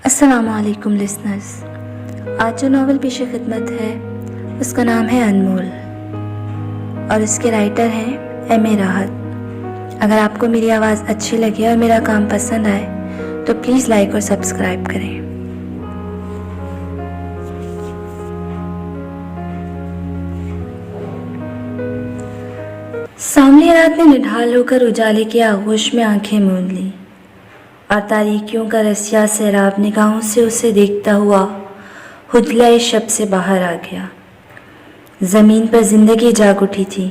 السلام علیکم لسنرز، آج جو ناول پیش خدمت ہے اس کا نام ہے انمول اور اس کے رائٹر ہیں ایم اے راحت۔ اگر آپ کو میری آواز اچھی لگے اور میرا کام پسند آئے تو پلیز لائک اور سبسکرائب کریں۔ ساملی رات نے نڈھال ہو کر اجالے کی آغوش میں آنکھیں موند لی اور تاریکیوں کا رسیا سیراب نگاہوں سے اسے دیکھتا ہوا ہدلۂ شب سے باہر آ گیا۔ زمین پر زندگی جاگ اٹھی تھی۔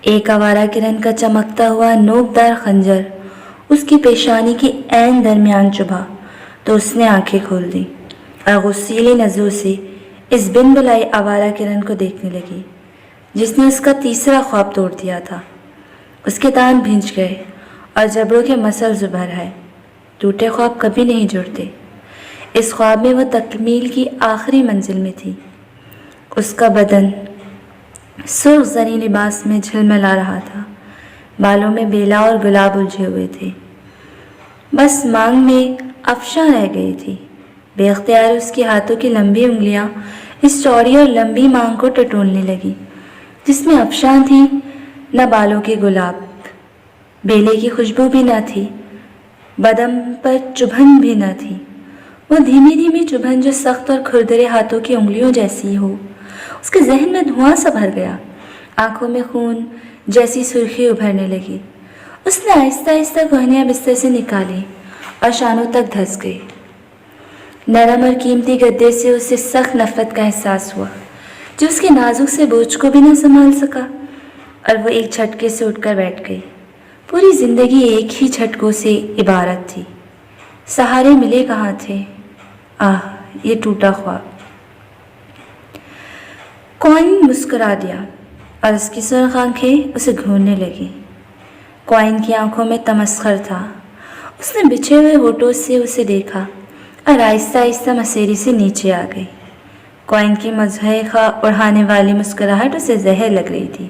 ایک آوارہ کرن کا چمکتا ہوا نوکدار خنجر اس کی پیشانی کی عین درمیان چبھا تو اس نے آنکھیں کھول دیں اور غصیلی نظروں سے اس بن بلائی آوارہ کرن کو دیکھنے لگی جس نے اس کا تیسرا خواب توڑ دیا تھا۔ اس کے دانت بھینچ گئے اور جبڑوں کے مسل زبر آئے۔ ٹوٹے خواب کبھی نہیں جڑتے۔ اس خواب میں وہ تکمیل کی آخری منزل میں تھی۔ اس کا بدن سرخ زری لباس میں جھلملا رہا تھا، بالوں میں بیلا اور گلاب الجھے ہوئے تھے، بس مانگ میں افشاں رہ گئی تھی۔ بے اختیار اس کے ہاتھوں کی لمبی انگلیاں اس چوڑی اور لمبی مانگ کو ٹٹولنے لگی جس میں افشاں تھی، نہ بالوں کے گلاب، بیلے کی خوشبو بھی نہ تھی، بدن پر چبھن بھی نہ تھی۔ وہ دھیمی دھیمی چبھن جو سخت اور کھردرے ہاتھوں کی انگلیوں جیسی ہو، اس کے ذہن میں دھواں سا بھر گیا۔ آنکھوں میں خون جیسی سرخی ابھرنے لگی۔ اس نے آہستہ آہستہ کوہنیاں بستر سے نکالی اور شانوں تک دھس گئی۔ نرم اور قیمتی گدے سے اسے سخت نفرت کا احساس ہوا جو اس کے نازک سے بوجھ کو بھی نہ سنبھال سکا، اور وہ ایک جھٹکے سے اٹھ کر بیٹھ گئی۔ پوری زندگی ایک ہی جھٹکوں سے عبارت تھی۔ سہارے ملے کہاں تھے؟ یہ ٹوٹا خواب۔ کوئن مسکرا دیا اور اس کی سرخ آنکھیں اسے گھورنے لگی۔ کوئن کی آنکھوں میں تمسخر تھا۔ اس نے بچھے ہوئے ہونٹوں سے اسے دیکھا اور آہستہ آہستہ مسیری سے نیچے آ گئی۔ کوئن کی مضحکہ اڑانے والی مسکراہٹ اسے زہر لگ رہی تھی۔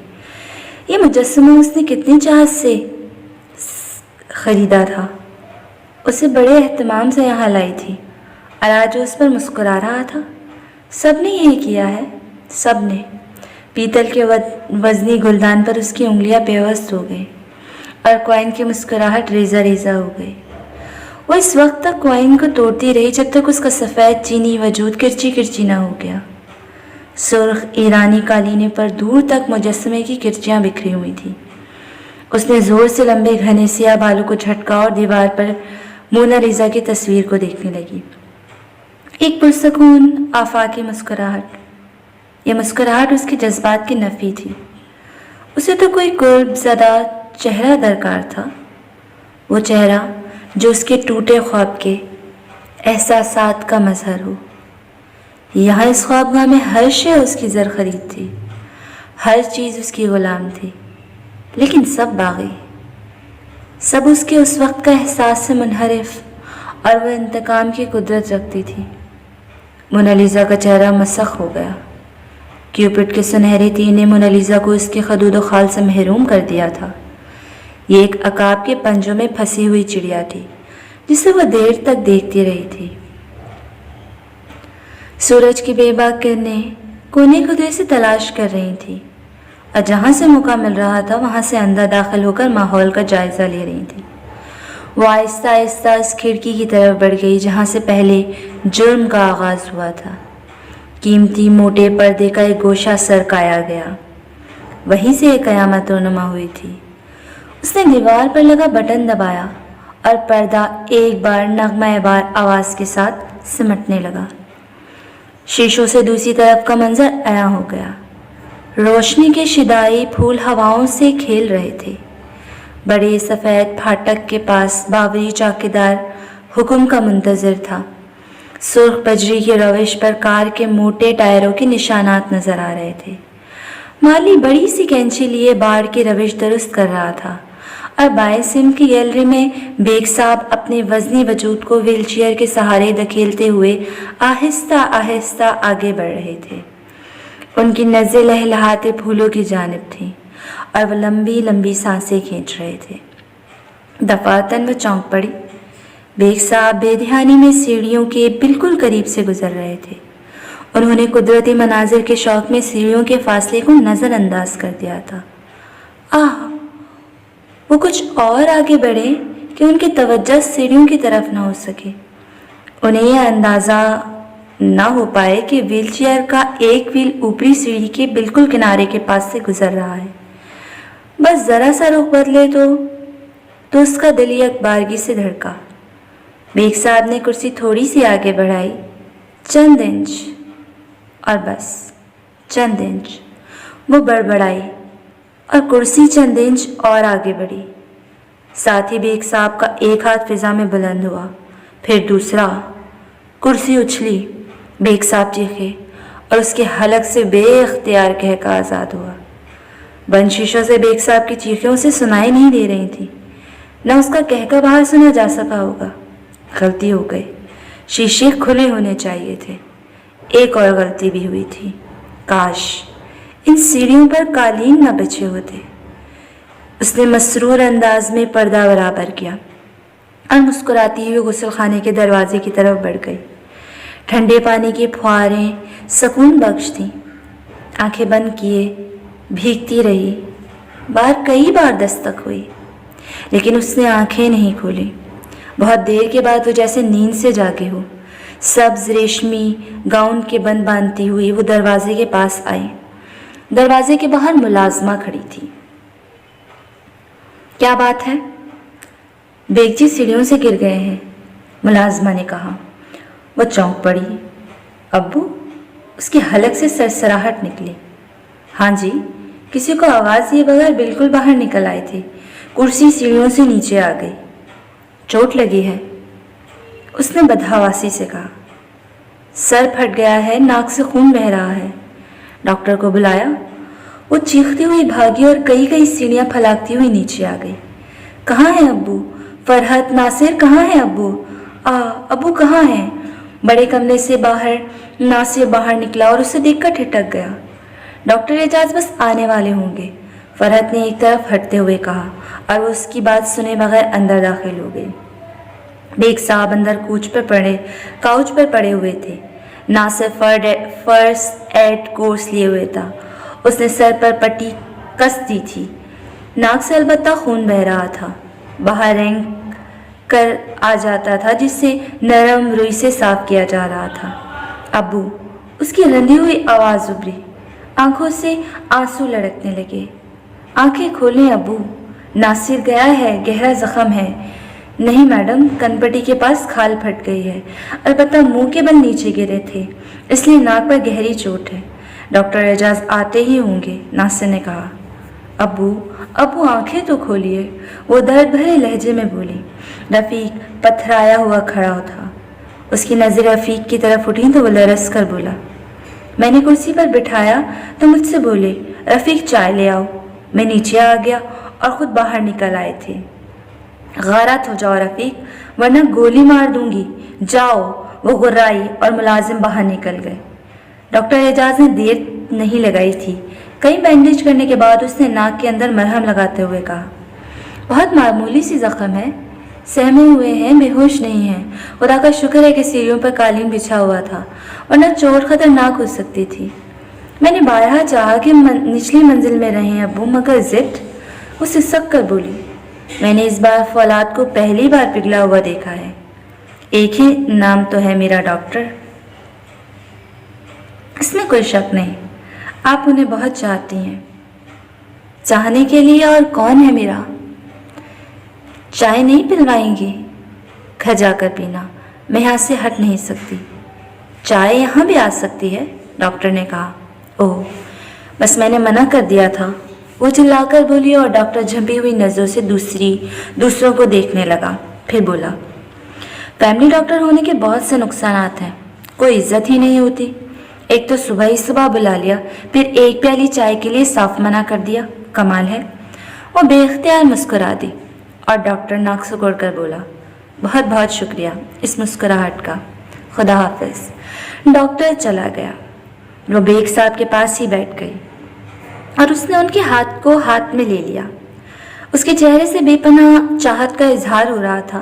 یہ مجسمہ اس نے کتنی چاہت سے خریدا تھا، اسے بڑے اہتمام سے یہاں لائی تھی، اور آج اس پر مسکرا رہا تھا۔ سب نے یہی کیا ہے، سب نے۔ پیتل کے وزنی گلدان پر اس کی انگلیاں پیوست ہو گئی اور کوئن کی مسکراہٹ ریزہ ریزہ ہو گئی۔ وہ اس وقت تک کوئن کو توڑتی رہی جب تک اس کا سفید چینی وجود کرچی کرچی نہ ہو گیا۔ سرخ ایرانی قالینوں پر دور تک مجسمے کی کرچیاں بکھری ہوئی تھیں۔ اس نے زور سے لمبے گھنے سیاہ بالوں کو جھٹکا اور دیوار پر مونالیزا کی تصویر کو دیکھنے لگی۔ ایک پرسکون آفاقی مسکراہٹ۔ یہ مسکراہٹ اس کے جذبات کی نفی تھی۔ اسے تو کوئی قرب زدہ چہرہ درکار تھا، وہ چہرہ جو اس کے ٹوٹے خواب کے احساسات کا مظہر ہو۔ یہاں اس خوابگاہ میں ہر شے اس کی زر خرید تھی، ہر چیز اس کی غلام تھی، لیکن سب باغی، سب اس کے اس وقت کا احساس سے منحرف، اور وہ انتقام کی قدرت رکھتی تھی۔ مونالیزا کا چہرہ مسخ ہو گیا۔ کیوپٹ کے سنہرے تیر نے مونالیزا کو اس کے خدود و خال سے محروم کر دیا تھا۔ یہ ایک عقاب کے پنجوں میں پھنسی ہوئی چڑیا تھی جسے وہ دیر تک دیکھتی رہی تھی۔ سورج کی بے باک کرنیں کونے خدے سے تلاش کر رہی تھی اور جہاں سے موقع مل رہا تھا وہاں سے اندر داخل ہو کر ماحول کا جائزہ لے رہی تھی۔ وہ آہستہ آہستہ اس کھڑکی کی طرف بڑھ گئی جہاں سے پہلے جرم کا آغاز ہوا تھا۔ قیمتی موٹے پردے کا ایک گوشہ سرکایا گیا، وہیں سے ایک قیامت رونما ہوئی تھی۔ اس نے دیوار پر لگا بٹن دبایا اور پردہ ایک بار نغمہ بار آواز کے ساتھ سمٹنے لگا۔ شیشوں سے دوسری طرف کا منظر عیاں ہو گیا۔ روشنی کے شدائی پھول ہواؤں سے کھیل رہے تھے۔ بڑے سفید پھاٹک کے پاس باوری چوکیدار حکم کا منتظر تھا۔ سرخ بجری کی روش پر کار کے موٹے ٹائروں کے نشانات نظر آ رہے تھے۔ مالی بڑی سی کینچی لیے باڑ کی روش درست کر رہا تھا اور بائیں سمت کی گیلری میں بیگ صاحب اپنے وزنی وجود کو ویل چیئر کے سہارے دھکیلتے ہوئے آہستہ آہستہ آگے بڑھ رہے تھے۔ ان کی نظریں لہلہاتے پھولوں کی جانب تھیں اور وہ لمبی لمبی سانسیں کھینچ رہے تھے۔ دفعتاً وہ چونک پڑی۔ بیگ صاحب بے دھیانی میں سیڑھیوں کے بالکل قریب سے گزر رہے تھے۔ انہوں نے قدرتی مناظر کے شوق میں سیڑھیوں کے فاصلے کو نظر انداز کر دیا تھا۔ وہ کچھ اور آگے بڑھے کہ ان کی توجہ سیڑھیوں کی طرف نہ ہو سکے۔ انہیں یہ اندازہ نہ ہو پائے کہ ویل چیئر کا ایک ویل اوپری سیڑھی کے بالکل کنارے کے پاس سے گزر رہا ہے۔ بس ذرا سا رخ بدلے تو اس کا دل یک بارگی سے دھڑکا۔ بیگ صاحب نے کرسی تھوڑی سی آگے بڑھائی، چند انچ، اور بس چند انچ۔ وہ بڑبڑائی اور کرسی چند انچ اور آگے بڑھی۔ ساتھ ہی بیگ صاحب کا ایک ہاتھ فضا میں بلند ہوا، پھر دوسرا۔ کرسی اچھلی، بیگ صاحب چیخے اور اس کے حلق سے بے اختیار کہکا آزاد ہوا۔ بند شیشوں سے بیگ صاحب کی چیخیں اسے سنائی نہیں دے رہی تھی، نہ اس کا کہکا باہر سنا جا سکا ہوگا۔ غلطی ہو گئی، شیشے کھلے ہونے چاہیے تھے۔ ایک اور غلطی بھی ہوئی تھی، کاش ان سیڑھیوں پر قالین نہ بچھے ہوتے۔ اس نے مسرور انداز میں پردہ برابر کیا اور مسکراتی ہوئی غسل خانے کے دروازے کی طرف بڑھ گئی۔ ٹھنڈے پانی کی پھواریں سکون بخش تھیں۔ آنکھیں بند کیے بھیگتی رہی۔ باہر کئی بار دستک ہوئی، لیکن اس نے آنکھیں نہیں کھولی۔ بہت دیر کے بعد وہ جیسے نیند سے جاگے ہو، سبز ریشمی گاؤن کے بند باندھتی ہوئی وہ دروازے کے پاس آئی۔ دروازے کے باہر ملازمہ کھڑی تھی۔ کیا بات ہے؟ بیگ جی سیڑھیوں سے گر گئے ہیں، ملازمہ نے کہا۔ وہ چونک پڑی۔ ابو؟ اس کے حلق سے سرسراہٹ نکلی۔ ہاں جی، کسی کو آواز دیے بغیر بالکل باہر نکل آئے تھے۔ کرسی سیڑھیوں سے نیچے آ گئی۔ چوٹ لگی ہے؟ اس نے بدحواسی سے کہا۔ سر پھٹ گیا ہے، ناک سے خون بہہ رہا ہے۔ ڈاکٹر کو بلایا؟ وہ چیختی ہوئی بھاگی اور کئی سیڑھیاں پھلاگتی ہوئی نیچے آ گئی۔ کہاں ہے ابو؟ فرحت، ناصر کہاں ہے ابو؟ ابو کہاں ہیں؟ بڑے کمرے سے ناصر باہر نکلا اور اسے دیکھ کر ٹھٹک گیا۔ ڈاکٹر اعجاز بس آنے والے ہوں گے، فرحت نے ایک طرف ہٹتے ہوئے کہا، اور وہ اس کی بات سنے بغیر اندر داخل ہو گئی۔ بیگ صاحب اندر کاؤچ پر پڑے ہوئے تھے۔ ناصر فرسٹ ایڈ کورس لیے ہوئے تھا۔ اس نے سر پر پٹی کس دی تھی۔ ناک سے البتہ خون بہہ رہا تھا، باہر رینگ کر آ جاتا تھا جسے نرم روئی سے صاف کیا جا رہا تھا۔ ابو؟ اس کی رندی ہوئی آواز ابھری۔ آنکھوں سے آنسو لڑکنے لگے۔ آنکھیں کھولیں ابو، ناصر گیا ہے، گہرا زخم ہے۔ نہیں میڈم، کن پٹی کے پاس کھال پھٹ گئی ہے، البتہ منہ کے بل نیچے گرے تھے، اس لیے ناک پر گہری چوٹ ہے۔ ڈاکٹر اعجاز آتے ہی ہوں گے، ناصر نے کہا۔ ابو آنکھیں تو کھولیے، وہ درد بھرے لہجے میں بولی۔ رفیق پتھرایا ہوا کھڑا تھا۔ اس کی نظر رفیق کی طرف اٹھی تو وہ لرز کر بولا۔ میں نے کرسی پر بٹھایا تو مجھ سے بولے، رفیق چائے لے آؤ۔ میں نیچے آ گیا اور خود باہر نکل آئے تھے۔ غارت ہو جاؤ رفیق، ورنہ گولی مار دوں گی، جاؤ۔ وہ غرائی اور ملازم باہر نکل گئے۔ ڈاکٹر اعجاز نے دیر نہیں لگائی تھی۔ کئی بینڈیج کرنے کے بعد اس نے ناک کے اندر مرہم لگاتے ہوئے کہا، بہت معمولی سی زخم ہے، سہمے ہوئے ہیں، بے ہوش نہیں ہیں۔ خدا کا شکر ہے کہ سیڑھیوں پر قالین بچھا ہوا تھا، ورنہ چوٹ خطرناک ہو سکتی تھی۔ میں نے بارہا چاہا کہ نچلی منزل میں رہیں ابو، مگر ضد۔ وہ سسک کر بولی، میں نے اس بار فولاد کو پہلی بار پگھلا ہوا دیکھا ہے۔ ایک ہی نام تو ہے میرا ڈاکٹر۔ اس میں کوئی شک نہیں، آپ انہیں بہت چاہتی ہیں۔ چاہنے کے لیے اور کون ہے میرا؟ چائے نہیں پلوائیں گی؟ گھر جا کر پینا، میں یہاں سے ہٹ نہیں سکتی۔ چائے یہاں بھی آ سکتی ہے، ڈاکٹر نے کہا۔ اوہ، بس میں نے منع کر دیا تھا، وہ چلا کر بولی اور ڈاکٹر جھنپی ہوئی نظروں سے دوسروں کو دیکھنے لگا۔ پھر بولا، فیملی ڈاکٹر ہونے کے بہت سے نقصانات ہیں، کوئی عزت ہی نہیں ہوتی۔ ایک تو صبح بلا لیا، پھر ایک پیالی چائے کے لیے صاف منع کر دیا، کمال ہے۔ وہ بے اختیار مسکرا دی اور ڈاکٹر ناک سکوڑ کر بولا، بہت بہت شکریہ اس مسکراہٹ کا، خدا حافظ۔ ڈاکٹر چلا گیا۔ وہ بیگ صاحب کے پاس ہی بیٹھ گئی اور اس نے ان کے ہاتھ کو ہاتھ میں لے لیا۔ اس کے چہرے سے بے پناہ چاہت کا اظہار ہو رہا تھا۔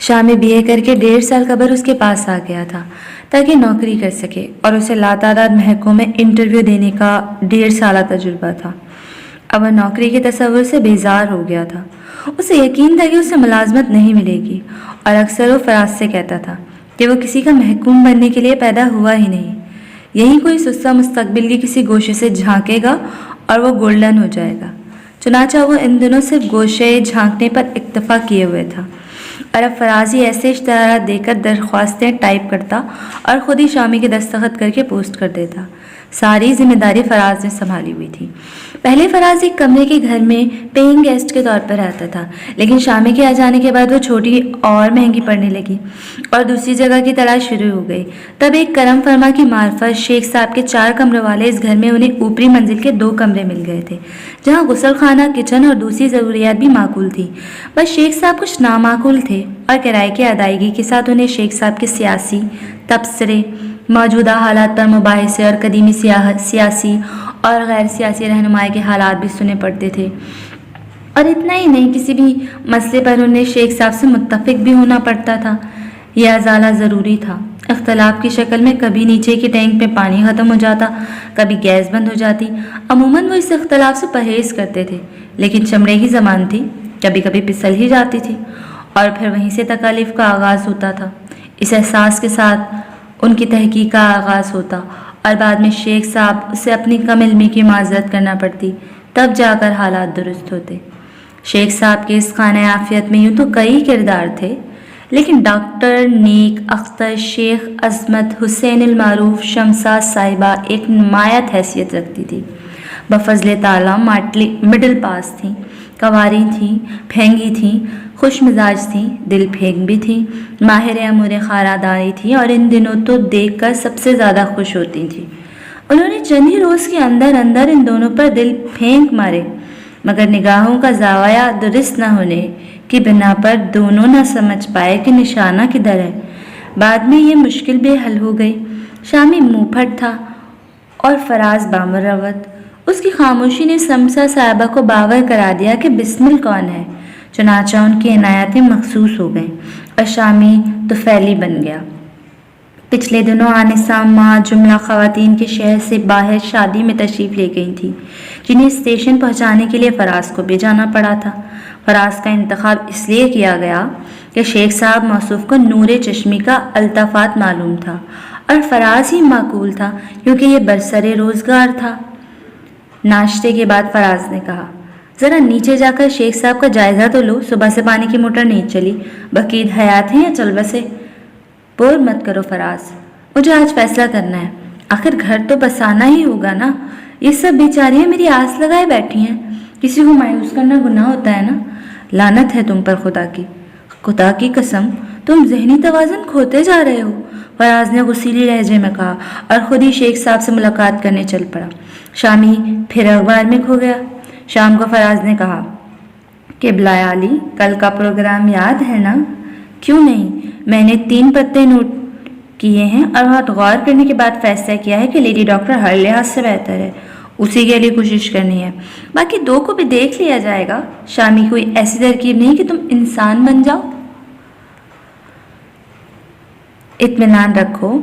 شامی بی اے کر کے 1.5 سال قبل اس کے پاس آ گیا تھا تاکہ نوکری کر سکے، اور اسے لاتعداد محکموں میں انٹرویو دینے کا 1.5 سالہ تجربہ تھا۔ اب وہ نوکری کے تصور سے بیزار ہو گیا تھا۔ اسے یقین تھا کہ اسے ملازمت نہیں ملے گی، اور اکثر وہ فراز سے کہتا تھا کہ وہ کسی کا محکوم بننے کے لیے پیدا ہوا ہی نہیں، یہی کوئی سستا مستقبل کی کسی گوشے سے جھانکے گا اور وہ گولڈن ہو جائے گا۔ چنانچہ وہ ان دنوں صرف گوشے جھانکنے پر اکتفا کیے ہوئے تھا، اور اب فراز ہی ایسے اشتہارات دے کر درخواستیں ٹائپ کرتا اور خود ہی شامی کے دستخط کر کے پوسٹ کر دیتا۔ ساری ذمہ داری فراز نے سنبھالی ہوئی تھی۔ پہلے فراز ایک کمرے کے گھر میں پیئنگ گیسٹ کے طور پر رہتا تھا، لیکن شامی کے آ جانے کے بعد وہ چھوٹی اور مہنگی پڑنے لگی اور دوسری جگہ کی تلاش شروع ہو گئی۔ تب ایک کرم فرما کی معرفت شیخ صاحب کے 4 کمروں والے اس گھر میں انہیں اوپری منزل کے 2 کمرے مل گئے تھے، جہاں غسل خانہ، کچن اور دوسری ضروریات بھی معقول تھی۔ بس شیخ صاحب کچھ نامعقول تھے، اور کرائے کی ادائیگی کے ساتھ انہیں شیخ صاحب کے سیاسی تبصرے، موجودہ حالات پر مباحثے اور قدیمی سیاسی اور غیر سیاسی رہنمائی کے حالات بھی سنے پڑتے تھے۔ اور اتنا ہی نہیں، کسی بھی مسئلے پر انہیں شیخ صاحب سے متفق بھی ہونا پڑتا تھا۔ یہ ازالہ ضروری تھا۔ اختلاف کی شکل میں کبھی نیچے کے ٹینک میں پانی ختم ہو جاتا، کبھی گیس بند ہو جاتی۔ عموماً وہ اس اختلاف سے پرہیز کرتے تھے، لیکن چمڑے کی زبان تھی، کبھی کبھی پھسل ہی جاتی تھی، اور پھر وہیں سے تکالیف کا آغاز ہوتا تھا۔ اس احساس کے ساتھ ان کی تحقیق کا آغاز ہوتا، اور بعد میں شیخ صاحب اسے اپنی کم علمی کی معذرت کرنا پڑتی، تب جا کر حالات درست ہوتے۔ شیخ صاحب کے اس خانہ عافیت میں یوں تو کئی کردار تھے، لیکن ڈاکٹر نیک اختر شیخ عظمت حسین المعروف شمسا صاحبہ ایک نمایت حیثیت رکھتی تھی۔ بفضل تعالیٰ مڈل پاس تھیں، کنواری تھیں، پھینگی تھیں، خوش مزاج تھیں، دل پھینک بھی تھیں، ماہر امور خارہ داری تھیں، اور ان دنوں تو دیکھ کر سب سے زیادہ خوش ہوتی تھیں۔ انہوں نے چند ہی روز کے اندر ان دونوں پر دل پھینک مارے، مگر نگاہوں کا زاویہ درست نہ ہونے کی بنا پر دونوں نہ سمجھ پائے کہ نشانہ کدھر ہے۔ بعد میں یہ مشکل بھی حل ہو گئی۔ شامی منہ پھٹ تھا اور فراز بامروت۔ اس کی خاموشی نے شمسا صاحبہ کو باور کرا دیا کہ بسمل کون ہے۔ چنانچہ ان کی عنایتیں مخصوص ہو گئیں اور شامی طفیلی بن گیا۔ پچھلے دنوں آنسہ ماں جملہ خواتین کے شہر سے باہر شادی میں تشریف لے گئی تھیں، جنہیں اسٹیشن پہنچانے کے لیے فراز کو بھی جانا پڑا تھا۔ فراز کا انتخاب اس لیے کیا گیا کہ شیخ صاحب موصوف کو نور چشمی کا التفات معلوم تھا، اور فراز ہی معقول تھا کیونکہ یہ برسر روزگار تھا۔ ناشتے کے بعد فراز نے کہا، ذرا نیچے جا کر شیخ صاحب کا جائزہ تو لو، صبح سے پانی کی موٹر نہیں چلی، بقید حیات ہیں یا چل بسے؟ بور مت کرو فراز، مجھے آج فیصلہ کرنا ہے، آخر گھر تو بسانا ہی ہوگا نا۔ یہ سب بیچاریاں میری آس لگائے بیٹھی ہیں، کسی کو مایوس کرنا گناہ ہوتا ہے نا۔ لعنت ہے تم پر خدا کی قسم، تم ذہنی توازن کھوتے جا رہے ہو، فراز نے غصیلی لہجے میں کہا، اور خود ہی شیخ صاحب سے ملاقات کرنے چل پڑا۔ شامی پھر اخبار میں کھو گیا۔ شام کو فراز نے کہا، قبلہ عالی، کل کا پروگرام یاد ہے نا؟ کیوں نہیں، میں نے 3 پتے نوٹ کیے ہیں، اور بہت غور کرنے کے بعد فیصلہ کیا ہے کہ لیڈی ڈاکٹر ہر لحاظ سے بہتر ہے، اسی کے لیے کوشش کرنی ہے، باقی 2 کو بھی دیکھ لیا جائے گا۔ شامی کوئی ایسی ترکیب نہیں کہ تم انسان بن جاؤ۔ اطمینان رکھو،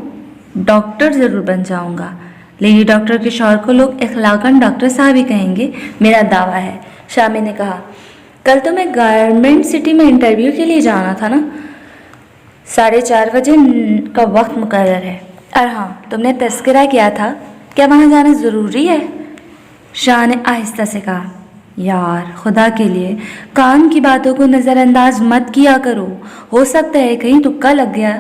ڈاکٹر ضرور بن جاؤں گا۔ لیڈی ڈاکٹر کے شوہر کو لوگ اخلاقاً ڈاکٹر صاحب ہی کہیں گے، میرا دعویٰ ہے۔ شامی نے کہا، کل تو میں گارمنٹ سٹی میں انٹرویو کے لیے جانا تھا نا، 4:30 بجے کا وقت مقرر ہے۔ اور ہاں، تم نے تذکرہ کیا تھا، کیا وہاں جانا ضروری ہے؟ شاہ نے آہستہ سے کہا، یار خدا کے لیے کام کی باتوں کو نظر انداز مت کیا کرو، ہو سکتا ہے کہیں تکا لگ گیا۔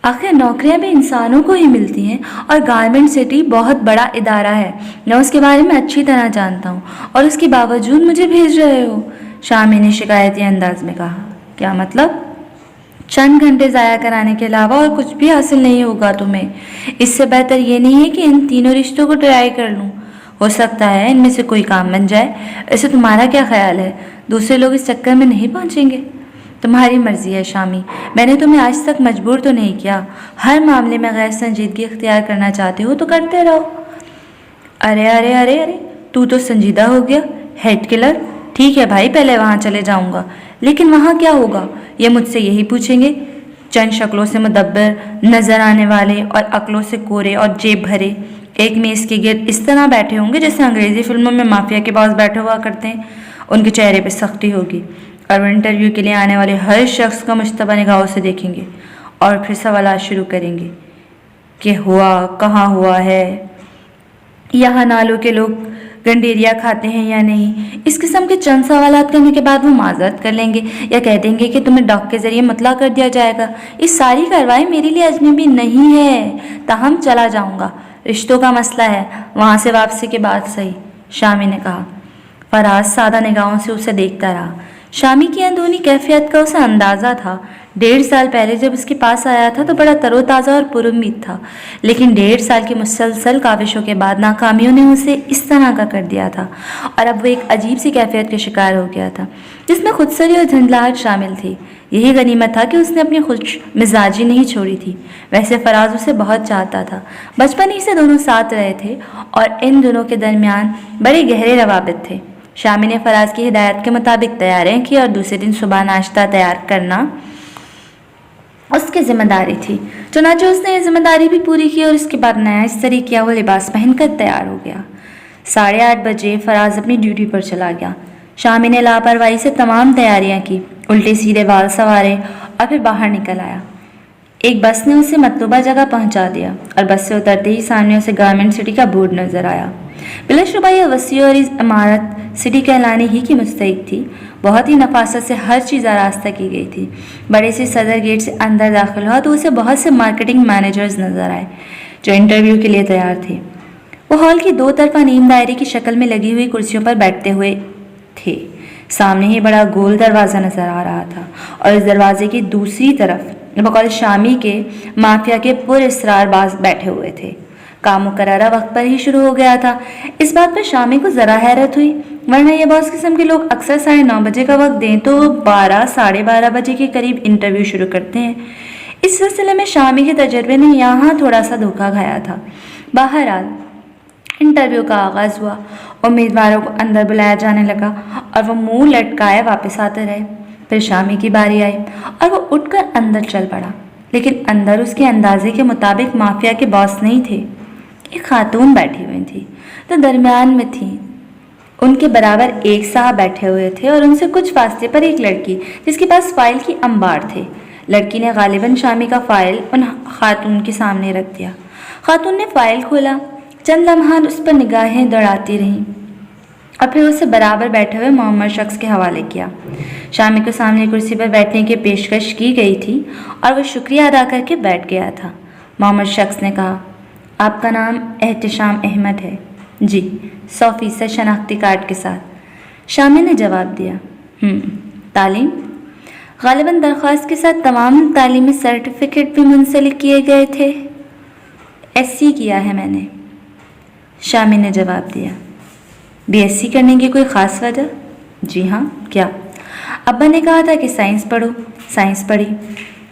آخر نوکریاں بھی انسانوں کو ہی ملتی ہیں، اور گارمنٹ سٹی بہت بڑا ادارہ ہے، میں اس کے بارے میں اچھی طرح جانتا ہوں، اور اس کے باوجود مجھے بھیج رہے ہو؟ شامی نے شکایتی انداز میں کہا، کیا مطلب؟ چند گھنٹے ضائع کرانے کے علاوہ اور کچھ بھی حاصل نہیں ہوگا تمہیں۔ اس سے بہتر یہ نہیں ہے کہ ان تینوں رشتوں کو ٹرائی کر لوں، ہو سکتا ہے ان میں سے کوئی کام بن جائے۔ ایسے تمہارا کیا خیال ہے، دوسرے لوگ اس چکر میں نہیں پہنچیں گے؟ تمہاری مرضی ہے شامی، میں نے تمہیں آج تک مجبور تو نہیں کیا، ہر معاملے میں غیر سنجیدگی اختیار کرنا چاہتے ہو تو کرتے رہو۔ ارے ارے ارے ارے، تو سنجیدہ ہو گیا، ہیڈ کلر، ٹھیک ہے بھائی، پہلے وہاں چلے جاؤں گا، لیکن وہاں کیا ہوگا؟ یہ مجھ سے یہی پوچھیں گے۔ چند شکلوں سے مدبر نظر آنے والے اور عقلوں سے کورے اور جیب بھرے ایک میز کے گرد اس طرح بیٹھے ہوں گے جیسے انگریزی فلموں میں مافیا کے باس بیٹھے ہوا کرتے ہیں۔ ان کے چہرے پہ سختی ہوگی اور وہ انٹرویو کے لیے آنے والے ہر شخص کو مشتبہ نگاہوں سے دیکھیں گے اور پھر سوالات شروع کریں گے کہ ہوا کہاں ہوا ہے، یہاں نالوں کے لوگ گنڈیریا کھاتے ہیں یا نہیں۔ اس قسم کے چند سوالات کرنے کے بعد وہ معذرت کر لیں گے یا کہہ دیں گے کہ تمہیں ڈاک کے ذریعے مطلع کر دیا جائے گا۔ یہ ساری کارروائی میرے لیے اجنبی نہیں ہے، تاہم چلا جاؤں گا، رشتوں کا مسئلہ ہے، وہاں سے واپسی کے بعد صحیح، شامی نے کہا۔ فراز سادہ نگاہوں سے اسے دیکھتا رہا۔ شامی کی اندرونی کیفیت کا اسے اندازہ تھا۔ 1.5 سال پہلے جب اس کے پاس آیا تھا تو بڑا تر و تازہ اور پر امید تھا، لیکن 1.5 سال کی مسلسل کاوشوں کے بعد ناکامیوں نے اسے اس طرح کا کر دیا تھا، اور اب وہ ایک عجیب سی کیفیت کا شکار ہو گیا تھا جس میں خودسری اور جھنجھلاہٹ شامل تھی۔ یہی غنیمت تھا کہ اس نے اپنی خوش مزاجی نہیں چھوڑی تھی۔ ویسے فراز اسے بہت چاہتا تھا، بچپن ہی سے دونوں ساتھ رہے تھے اور ان دونوں کے درمیان بڑے گہرے روابط تھے۔ شامی نے فراز کی ہدایت کے مطابق تیاریاں کی اور دوسرے دن صبح ناشتہ تیار کرنا اس کی ذمہ داری تھی۔ چنانچہ اس نے یہ ذمہ داری بھی پوری کی اور اس کے بعد نیا استری کیا ہوا لباس پہن کر تیار ہو گیا۔ 8:30 بجے فراز اپنی ڈیوٹی پر چلا گیا۔ شامی نے لاپرواہی سے تمام تیاریاں کی، الٹے سیدھے بال سنوارے اور پھر باہر نکل آیا۔ ایک بس نے اسے مطلوبہ جگہ پہنچا دیا اور بس سے اترتے ہی سامنے اسے گارمنٹ سٹی کا بورڈ نظر آیا۔ بلا شبہ یہ وسیع اور اس عمارت سٹی کہلانے ہی کی مستحق تھی۔ بہت ہی نفاست سے ہر چیز آراستہ کی گئی تھی۔ بڑے سے صدر گیٹ سے اندر داخل ہوا تو اسے بہت سے مارکیٹنگ مینیجرز نظر آئے جو انٹرویو کے لیے تیار تھے۔ وہ ہال کی 2 طرفہ نیم دائرے کی شکل میں لگی ہوئی کرسیوں پر بیٹھتے ہوئے تھے۔ سامنے ہی بڑا گول دروازہ نظر آ رہا تھا اور اس دروازے کی دوسری طرف بقول شامی کے مافیا کے پر اسرار باز بیٹھے ہوئے تھے۔ کام مقررہ وقت پر ہی شروع ہو گیا تھا۔ اس بات پر شامی کو ذرا حیرت ہوئی، ورنہ یہ باس قسم کے لوگ اکثر 9:30 بجے کا وقت دیں تو 12 ساڑھے 12 بجے کے قریب انٹرویو شروع کرتے ہیں۔ اس سلسلے میں شامی کے تجربے نے یہاں تھوڑا سا دھوکہ کھایا تھا۔ بہرحال انٹرویو کا آغاز ہوا، امیدواروں کو اندر بلایا جانے لگا اور وہ منہ لٹکائے واپس آتے رہے۔ پھر شامی کی باری آئی اور وہ اٹھ کر اندر چل پڑا، لیکن اندر اس کے اندازے کے مطابق مافیا کے باس نہیں تھے۔ ایک خاتون بیٹھی ہوئی تھی تو درمیان میں تھی، ان کے برابر ایک صاحب بیٹھے ہوئے تھے اور ان سے کچھ فاصلے پر ایک لڑکی جس کے پاس فائل کی انبار تھے۔ لڑکی نے غالباً شامی کا فائل ان خاتون کے سامنے رکھ دیا۔ خاتون نے فائل کھولا، چند لمحات اس پر نگاہیں دوڑاتی رہیں اور پھر اسے برابر بیٹھے ہوئے معمر شخص کے حوالے کیا۔ شامی کو سامنے کرسی پر بیٹھنے کی پیشکش کی گئی تھی اور وہ شکریہ ادا کر کے بیٹھ گیا تھا۔ معمر شخص نے کہا، آپ کا نام احتشام احمد ہے؟ جی، 100% شناختی کارڈ کے ساتھ، شامی نے جواب دیا۔ تعلیم؟ غالباً درخواست کے ساتھ تمام تعلیمی سرٹیفکیٹ بھی منسلک کیے گئے تھے۔ SC کیا ہے میں نے، شامی نے جواب دیا۔ BSc کرنے کی کوئی خاص وجہ؟ جی ہاں، کیا؟ ابا نے کہا تھا کہ سائنس پڑھو، سائنس پڑھی۔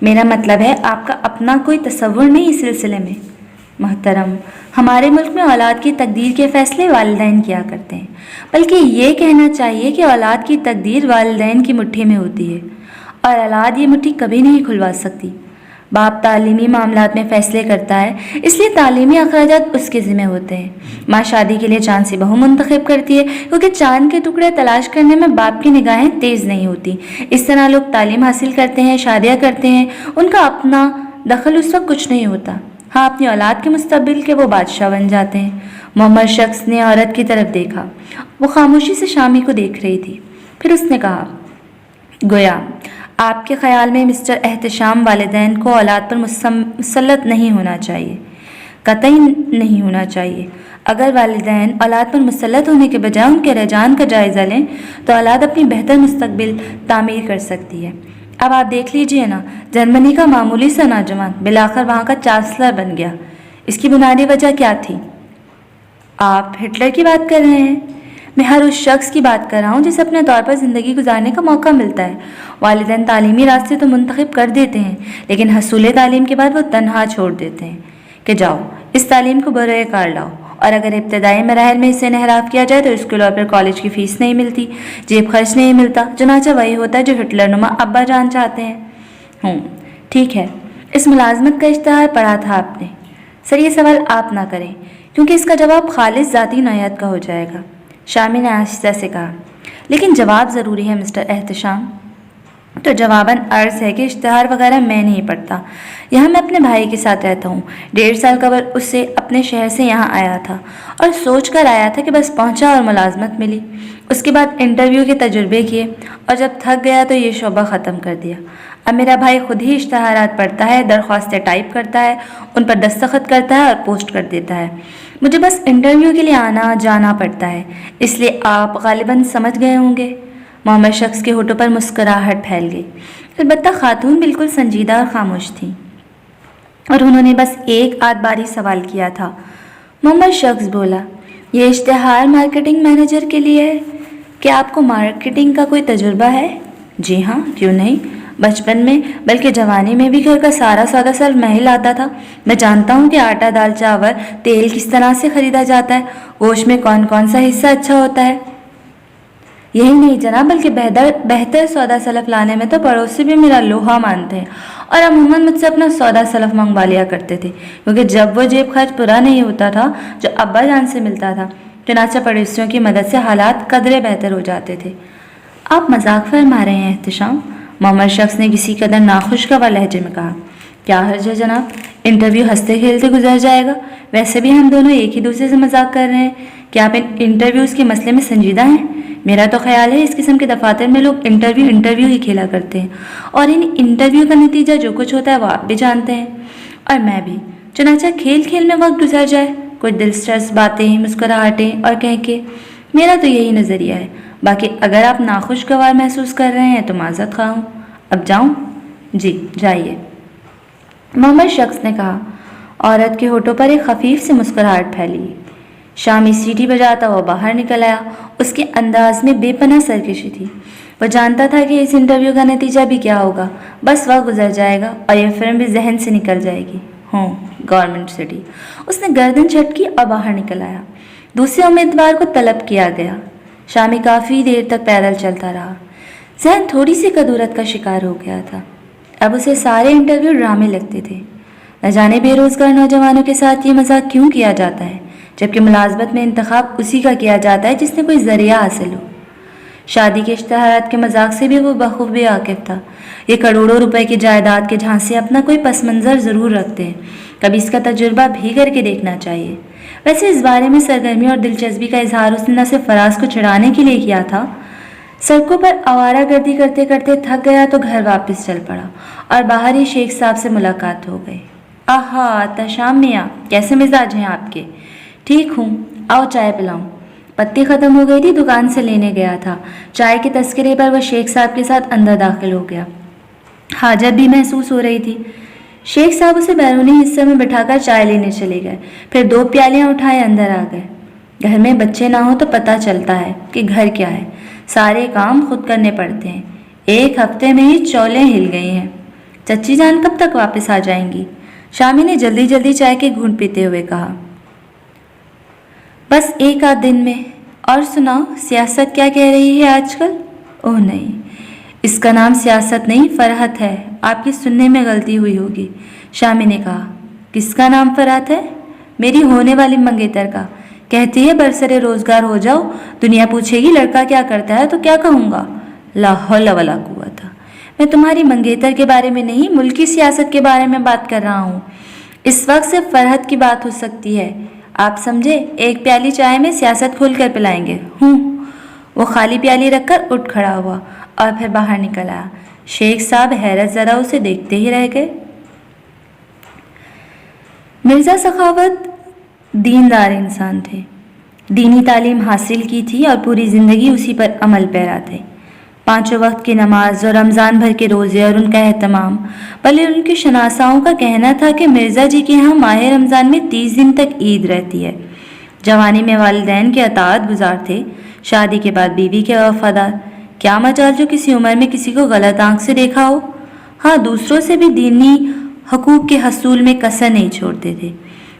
میرا مطلب ہے آپ کا اپنا کوئی تصور نہیں اس سلسلے میں؟ محترم، ہمارے ملک میں اولاد کی تقدیر کے فیصلے والدین کیا کرتے ہیں، بلکہ یہ کہنا چاہیے کہ اولاد کی تقدیر والدین کی مٹھی میں ہوتی ہے اور اولاد یہ مٹھی کبھی نہیں کھلوا سکتی۔ باپ تعلیمی معاملات میں فیصلے کرتا ہے، اس لیے تعلیمی اخراجات اس کے ذمہ ہوتے ہیں۔ ماں شادی کے لیے چاند سے بہو منتخب کرتی ہے کیونکہ چاند کے ٹکڑے تلاش کرنے میں باپ کی نگاہیں تیز نہیں ہوتی۔ اس طرح لوگ تعلیم حاصل کرتے ہیں، شادیاں کرتے ہیں، ان کا اپنا دخل اس وقت کچھ نہیں ہوتا۔ ہاں، اپنی اولاد کے مستقبل کے وہ بادشاہ بن جاتے ہیں۔ محمد شخص نے عورت کی طرف دیکھا، وہ خاموشی سے شامی کو دیکھ رہی تھی۔ پھر اس نے کہا، گویا آپ کے خیال میں مسٹر احتشام والدین کو اولاد پر مسلط نہیں ہونا چاہیے؟ قطعی نہیں ہونا چاہیے۔ اگر والدین اولاد پر مسلط ہونے کے بجائے ان کے رجحان کا جائزہ لیں تو اولاد اپنی بہتر مستقبل تعمیر کر سکتی ہے۔ اب آپ دیکھ لیجئے نا، جرمنی کا معمولی سا نوجوان بالآخر وہاں کا چانسلر بن گیا۔ اس کی بنیادی وجہ کیا تھی؟ آپ ہٹلر کی بات کر رہے ہیں؟ میں ہر اس شخص کی بات کر رہا ہوں جسے اپنے طور پر زندگی گزارنے کا موقع ملتا ہے۔ والدین تعلیمی راستے تو منتخب کر دیتے ہیں، لیکن حصول تعلیم کے بعد وہ تنہا چھوڑ دیتے ہیں کہ جاؤ اس تعلیم کو برائے کار لاؤ اور اگر ابتدائی مراحل میں اسے انحراف کیا جائے تو اسکول اور پھر کالج کی فیس نہیں ملتی، جیب خرچ نہیں ملتا، چنانچہ وہی ہوتا ہے جو ہٹلر نما ابا جان چاہتے ہیں۔ ٹھیک ہے، اس ملازمت کا اشتہار پڑھا تھا آپ نے؟ سر یہ سوال آپ نہ کریں کیونکہ اس کا جواب خالص ذاتی نوعیت کا ہو جائے گا، شامی نے آہستہ سے کہا۔ لیکن جواب ضروری ہے مسٹر احتشام۔ تو جواباً عرض ہے کہ اشتہار وغیرہ میں نہیں پڑھتا، یہاں میں اپنے بھائی کے ساتھ رہتا ہوں۔ 1.5 سال قبل اسے اپنے شہر سے یہاں آیا تھا اور سوچ کر آیا تھا کہ بس پہنچا اور ملازمت ملی۔ اس کے بعد انٹرویو کے تجربے کیے اور جب تھک گیا تو یہ شعبہ ختم کر دیا۔ اب میرا بھائی خود ہی اشتہارات پڑھتا ہے، درخواستیں ٹائپ کرتا ہے، ان پر دستخط کرتا ہے اور پوسٹ کر دیتا ہے۔ مجھے بس انٹرویو کے لیے آنا جانا پڑتا ہے، اس لیے آپ غالباً سمجھ گئے ہوں گے۔ معمر شخص کے ہونٹوں پر مسکراہٹ پھیل گئی، البتہ خاتون بالکل سنجیدہ اور خاموش تھیں اور انہوں نے بس ایک آدھ باری سوال کیا تھا۔ معمر شخص بولا، یہ اشتہار مارکیٹنگ مینیجر کے لیے ہے، کیا آپ کو مارکیٹنگ کا کوئی تجربہ ہے؟ جی ہاں، کیوں نہیں، بچپن میں بلکہ جوانی میں بھی گھر کا سارا سودا صرف میں ہی لاتا تھا۔ میں جانتا ہوں کہ آٹا، دال، چاول، تیل کس طرح سے خریدا جاتا ہے، گوشت میں کون کون سا حصہ اچھا ہوتا ہے۔ یہی نہیں جناب، بلکہ بہتر سودا سلف لانے میں تو پڑوسی بھی میرا لوہا مانتے ہیں اور عموماً مجھ سے اپنا سودا سلف منگوا لیا کرتے تھے، کیونکہ جب وہ جیب خرچ پورا نہیں ہوتا تھا جو ابا جان سے ملتا تھا، چنانچہ پڑوسیوں کی مدد سے حالات قدرے بہتر ہو جاتے تھے۔ آپ مذاق فرما رہے ہیں احتشام؟ معمر شخص نے کسی قدر ناخوشگوار لہجے میں کہا۔ کیا حرج ہے جناب، انٹرویو ہنستے کھیلتے گزر جائے گا، ویسے بھی ہم دونوں ایک ہی دوسرے سے مذاق کر رہے ہیں۔ کیا آپ ان انٹرویوز کے مسئلے میں سنجیدہ ہیں؟ میرا تو خیال ہے اس قسم کے دفاتر میں لوگ انٹرویو ہی کھیلا کرتے ہیں اور ان انٹرویو کا نتیجہ جو کچھ ہوتا ہے وہ آپ بھی جانتے ہیں اور میں بھی، چنانچہ کھیل کھیل میں وقت گزر جائے، کچھ دلچسپ باتیں، مسکراہٹیں اور کہہ کے۔ میرا تو یہی نظریہ ہے، باقی اگر آپ ناخوشگوار محسوس کر رہے ہیں تو معذرت خواہ ہوں۔ اب جاؤں؟ جی جائیے، معمر شخص نے کہا۔ عورت کے ہونٹوں پر ایک خفیف سی مسکراہٹ پھیلی۔ شامی سیٹی بجاتا ہوا باہر نکل آیا، اس کے انداز میں بے پناہ سرکشی تھی۔ وہ جانتا تھا کہ اس انٹرویو کا نتیجہ بھی کیا ہوگا، بس وقت گزر جائے گا اور یہ فلم بھی ذہن سے نکل جائے گی۔ Government city. اس نے گردن جھٹکی اور باہر نکل آیا۔ دوسرے امیدوار کو طلب کیا گیا۔ شامی کافی دیر تک پیدل چلتا رہا، ذہن تھوڑی سی کدورت کا شکار ہو گیا تھا۔ اب اسے سارے انٹرویو ڈرامے لگتے تھے۔ نہ جانے بے روزگار نوجوانوں کے ساتھ یہ مذاق کیوں کیا جاتا ہے، جبکہ ملازمت میں انتخاب اسی کا کیا جاتا ہے جس نے کوئی ذریعہ حاصل ہو۔ شادی کے اشتہارات کے مذاق سے بھی وہ بخوبی واقف تھا۔ یہ کروڑوں روپے کی جائیداد کے جھانسے اپنا کوئی پس منظر ضرور رکھتے ہیں، کبھی اس کا تجربہ بھی کر کے دیکھنا چاہیے۔ ویسے اس بارے میں سرگرمی اور دلچسپی کا اظہار اس نے نہ صرف فراز کو چڑھانے کے لیے کیا تھا، سڑکوں پر آوارہ گردی کرتے کرتے تھک گیا تو گھر واپس چل پڑا اور باہر ہی شیخ صاحب سے ملاقات ہو گئی۔ آہا احتشام میاں، کیسے مزاج ہیں آپ کے؟ ٹھیک ہوں، آؤ چائے پلاؤں۔ پتی ختم ہو گئی تھی، دکان سے لینے گیا تھا۔ چائے کے تذکرے پر وہ شیخ صاحب کے ساتھ اندر داخل ہو گیا۔ حاجت بھی محسوس ہو رہی تھی۔ شیخ صاحب اسے بیرونی حصے میں بٹھا کر چائے لینے چلے گئے، پھر 2 پیالیاں اٹھائے اندر آ گئے۔ گھر میں بچے نہ ہو تو پتہ چلتا ہے کہ گھر کیا ہے، سارے کام خود کرنے پڑتے ہیں۔ 1 ہفتے میں ہی چولیں ہل گئی ہیں۔ چچی جان کب تک واپس آ جائیں گی؟ شامی نے جلدی جلدی چائے کے گھونٹ پیتے ہوئے کہا۔ بس 1 آدھ دن میں۔ اور سناؤ، سیاست کیا کہہ رہی ہے آج کل؟ اوہ نہیں، اس کا نام سیاست نہیں، فرحت ہے، آپ کی سننے میں غلطی ہوئی ہوگی، شامی نے کہا۔ کس کا نام فرحت ہے؟ میری ہونے والی منگیتر کا۔ کہتی ہے برسر روزگار ہو جاؤ، دنیا پوچھے گی لڑکا کیا کرتا ہے تو کیا کہوں گا؟ لا حول ولا قوت۔ میں تمہاری منگیتر کے بارے میں نہیں، ملکی سیاست کے بارے میں بات کر رہا ہوں۔ اس وقت صرف فرحت کی بات ہو سکتی ہے، آپ سمجھے؟ 1 پیالی چائے میں سیاست کھول کر پلائیں گے۔ وہ خالی پیالی رکھ کر اٹھ کھڑا ہوا اور پھر باہر نکل آیا۔ شیخ صاحب حیرت ذرا اسے دیکھتے ہی رہ گئے۔ مرزا سخاوت دیندار انسان تھے، دینی تعلیم حاصل کی تھی اور پوری زندگی اسی پر عمل پیرا تھے۔ 5 وقت کی نماز اور رمضان بھر کے روزے اور ان کا اہتمام، بلکہ ان کے شناساؤں کا کہنا تھا کہ مرزا جی کے ہاں ماہ رمضان میں 30 دن تک عید رہتی ہے۔ جوانی میں والدین کے اطاعت گزار تھے، شادی کے بعد بیوی کے وفادار۔ کیا مجال جو کسی عمر میں کسی کو غلط آنکھ سے دیکھا ہو۔ ہاں، دوسروں سے بھی دینی حقوق کے حصول میں کسر نہیں چھوڑتے تھے۔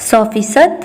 %100?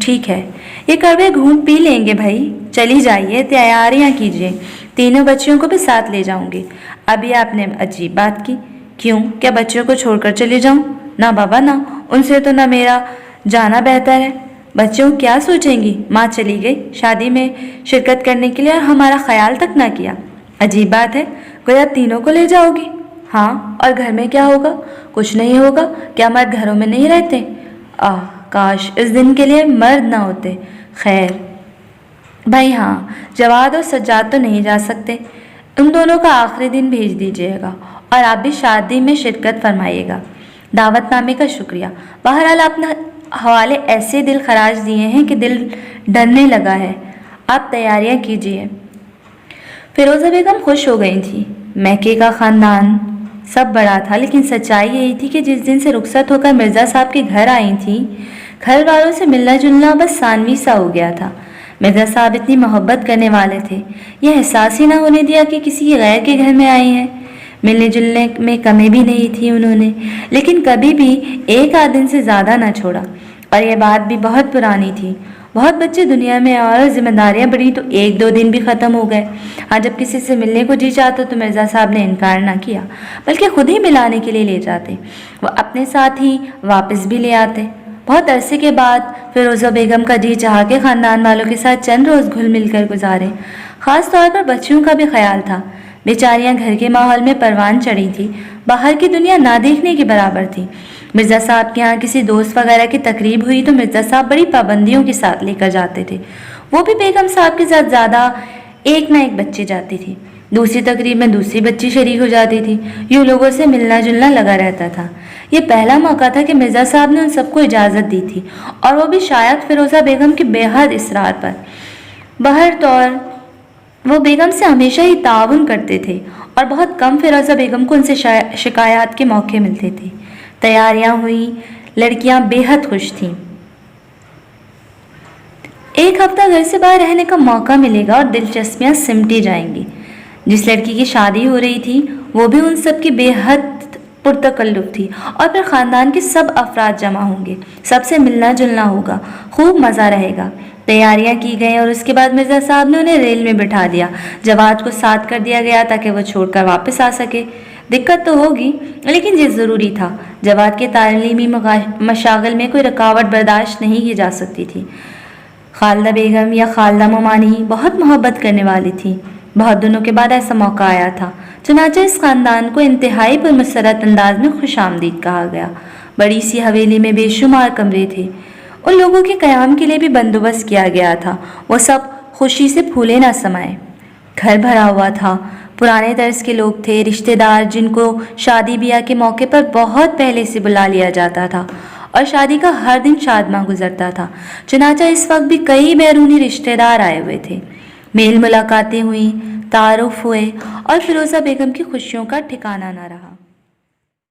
ٹھیک ہے، یہ کڑوے گھونٹ پی لیں گے بھائی، چلی جائیے، تیاریاں کیجیے، تینوں بچیوں کو بھی ساتھ لے جاؤں گی۔ ابھی آپ نے عجیب بات کی، کیوں؟ کیا بچیوں کو چھوڑ کر چلی جاؤں؟ نہ بابا نہ، ان سے تو نہ میرا جانا بہتر ہے۔ بچیوں کیا سوچیں گی؟ ماں چلی گئی شادی میں شرکت کرنے کے لیے اور ہمارا خیال تک نہ کیا۔ عجیب بات ہے، گویا تینوں کو لے جاؤ گی؟ ہاں، اور گھر میں کیا ہوگا؟ کچھ نہیں ہوگا، کیا مرد گھروں میں نہیں رہتے؟ کاش اس دن کے لیے مرد نہ ہوتے۔ خیر بھائی، ہاں، جواد اور سجاد تو نہیں جا سکتے، ان دونوں کا آخری دن بھیج دیجیے گا، اور آپ بھی شادی میں شرکت فرمائیے گا۔ دعوت نامے کا شکریہ، بہرحال آپ نے حوالے ایسے دل خراج دیے ہیں کہ دل ڈرنے لگا ہے۔ آپ تیاریاں کیجیے۔ فیروزہ بیگم خوش ہو گئی تھی۔ میکے کا خاندان سب بڑا تھا، لیکن سچائی یہی تھی کہ جس دن سے رخصت ہو کر مرزا صاحب کے گھر آئی تھی، گھر والوں سے ملنا جلنا بس ثانوی سا ہو گیا تھا۔ مرزا صاحب اتنی محبت کرنے والے تھے، یہ احساس ہی نہ ہونے دیا کہ کسی غیر کے گھر میں آئی ہیں۔ ملنے جلنے میں کمی بھی نہیں تھی انہوں نے، لیکن کبھی بھی ایک آدھ دن سے زیادہ نہ چھوڑا، اور یہ بات بھی بہت پرانی تھی۔ بہت بچے دنیا میں اور ذمہ داریاں بڑھی تو ایک دو دن بھی ختم ہو گئے۔ ہاں، جب کسی سے ملنے کو جی چاہتا تو مرزا صاحب نے انکار نہ کیا، بلکہ خود ہی ملانے کے لیے لے جاتے، وہ اپنے ساتھ ہی واپس بھی لے آتے۔ بہت عرصے کے بعد فیروزہ بیگم کا جی چاہا کہ خاندان والوں کے ساتھ چند روز گھل مل کر گزارے۔ خاص طور پر بچیوں کا بھی خیال تھا، بیچاریاں گھر کے ماحول میں پروان چڑھی تھی، باہر کی دنیا نہ دیکھنے کے برابر تھی۔ مرزا صاحب کے یہاں کسی دوست وغیرہ کی تقریب ہوئی تو مرزا صاحب بڑی پابندیوں کے ساتھ لے کر جاتے تھے، وہ بھی بیگم صاحب کے ساتھ زیادہ ایک نہ ایک بچی جاتی تھی، دوسری تقریب میں دوسری بچی شریک ہو جاتی تھی، یوں لوگوں سے ملنا جلنا لگا رہتا تھا۔ یہ پہلا موقع تھا کہ مرزا صاحب نے ان سب کو اجازت دی تھی، اور وہ بھی شاید فیروزہ بیگم کے بے حد اصرار پر۔ بہرطور وہ بیگم سے ہمیشہ ہی تعاون کرتے تھے، اور بہت کم فیروزہ بیگم کو ان سے شکایات کے موقع ملتے تھے۔ تیاریاں ہوئیں، لڑکیاں بے حد خوش تھیں۔ ایک ہفتہ گھر سے باہر رہنے کا موقع ملے گا اور دلچسپیاں سمٹی جائیں گی۔ جس لڑکی کی شادی ہو رہی تھی وہ بھی ان سب کی بے حد پرتکلف تھی، اور پھر خاندان کے سب افراد جمع ہوں گے، سب سے ملنا جلنا ہوگا، خوب مزہ رہے گا۔ تیاریاں کی گئیں اور اس کے بعد مرزا صاحب نے انہیں ریل میں بٹھا دیا۔ جواد کو ساتھ کر دیا گیا تاکہ وہ چھوڑ کر واپس آ سکے۔ دقت تو ہوگی، لیکن یہ ضروری تھا۔ جواد کے تعلیمی مشاغل میں کوئی رکاوٹ برداشت نہیں کی جا سکتی تھی۔ خالدہ بیگم یا خالدہ ممانی بہت محبت کرنے والی تھی۔ بہت دنوں کے بعد ایسا موقع آیا تھا، چنانچہ اس خاندان کو انتہائی پرمسرت انداز میں خوش آمدید کہا گیا۔ بڑی سی حویلی میں بے شمار کمرے تھے، ان لوگوں کے قیام کے لیے بھی بندوبست کیا گیا تھا، وہ سب خوشی سے پھولے نہ سمائے۔ گھر بھرا ہوا تھا، پرانے طرز کے لوگ تھے، رشتہ دار جن کو شادی بیاہ کے موقع پر بہت پہلے سے بلا لیا جاتا تھا، اور شادی کا ہر دن شادماں گزرتا تھا۔ چنانچہ اس وقت بھی کئی بیرونی رشتہ دار آئے ہوئے تھے۔ میل ملاقاتیں ہوئیں، تعارف ہوئے، اور فیروزہ بیگم کی خوشیوں کا ٹھکانہ نہ رہا۔